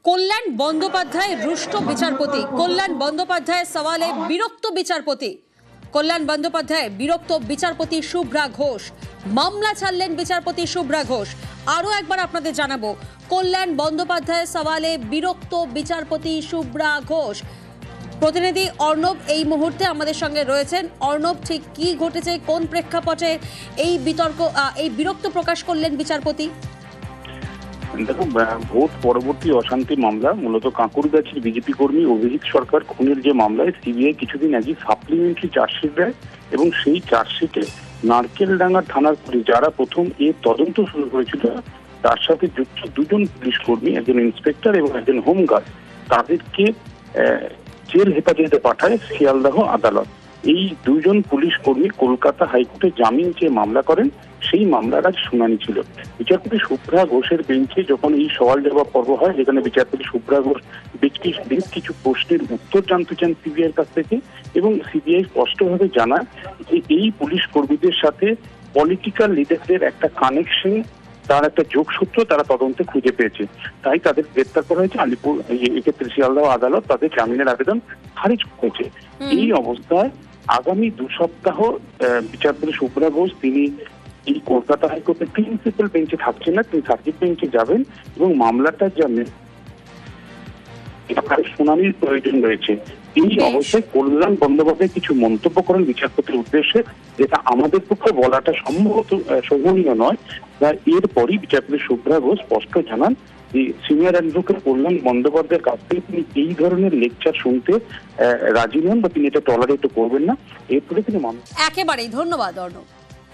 কল্যাণ বন্দ্যোপাধ্যায় রুষ্ট বিচারপতি। কল্যাণ বন্দ্যোপাধ্যায়ের সওয়ালে বিরক্ত বিচারপতি। কল্যাণ বন্দ্যোপাধ্যায় বিরক্ত বিচারপতি শুভ্রা ঘোষ। মামলা ছাড়লেন বিচারপতি শুভ্রা ঘোষ। আরও একবার আপনাদের জানাবো, কল্যাণ বন্দ্যোপাধ্যায়ের সওয়ালে বিরক্ত বিচারপতি শুভ্রা ঘোষ। প্রতিনিধি অর্ণব এই মুহূর্তে আমাদের সঙ্গে রয়েছেন। অর্ণব, ঠিক কি ঘটেছে, কোন প্রেক্ষাপটে এই বিতর্ক, এই বিরক্ত প্রকাশ করলেন বিচারপতি? দেখো, ভোট পরবর্তী অশান্তি মামলা, মূলত কাঁকুরগাছির বিজেপি কর্মী অভিজিৎ সরকার খুনের যে মামলায় সিবিআই কিছুদিন আগে সাপ্লিমেন্টারি চার্জশিট দেয় এবং সেই চার্জশিটে নারকেলডাঙ্গা থানার পুলিশ যারা প্রথম এর তদন্ত শুরু করেছিল তার সাথে যুক্ত দুজন পুলিশ কর্মী, একজন ইন্সপেক্টর এবং একজন হোমগার্ড, তাদেরকে জেল হেফাজতে পাঠায় শিয়ালদহ আদালত। এই দুজন পুলিশ কর্মী কলকাতা হাইকোর্টে জামিন চেয়ে মামলা করেন। সেই মামলার আজ শুনানি ছিল। বিচারপতি শুভ্রা ঘোষের বেঞ্চে যখন এই সওয়াল জবাব পর্ব হয়, যেখানে বিচারপতি শুভ্রা ঘোষ বেশ কিছু প্রশ্নের উত্তর জানতে চান সিবিআই এর কাছ থেকে, এবং সিবিআই স্পষ্টভাবে জানায় যে এই পুলিশ কর্মীদের সাথে পলিটিক্যাল লিডারদের একটা কানেকশন, তার একটা যোগসূত্র তারা তদন্তে খুঁজে পেয়েছে। তাই তাদের গ্রেপ্তার করা হয়েছে। আলিপুর এক্ষেত্রে শিয়ালদহ আদালত তাদের জামিনের আবেদন খারিজ করেছে। এই অবস্থায় আগামী 2 সপ্তাহ বিচারপতি শুভ্রা ঘোষ তিনি এই কলকাতা হাইকোর্টের প্রিন্সিপাল বেঞ্চে থাকছেন না, তিনি সার্কিট বেঞ্চে যাবেন এবং মামলাটা শুনানির প্রয়োজন রয়েছে। এই অবস্থায় কল্যাণ বন্দ্যোপাধ্যায় কিছু মন্তব্য করেন বিচারপতির উদ্দেশ্যে, যেটা আমাদের পক্ষে বলাটা সম্ভবত শোভনীয় নয়। এরপরই বিচারপতি শুভ্রা ঘোষ স্পষ্ট জানান যে সিনিয়র অ্যাডভোকেট কল্যাণ বন্দ্যোপাধ্যায়ের কাছ থেকে তিনি এই ধরনের লেকচার শুনতে রাজি নন বা তিনি এটা টলারেট করবেন না। এরপরে তিনি একেবারেই ধন্যবাদ অর্ণব।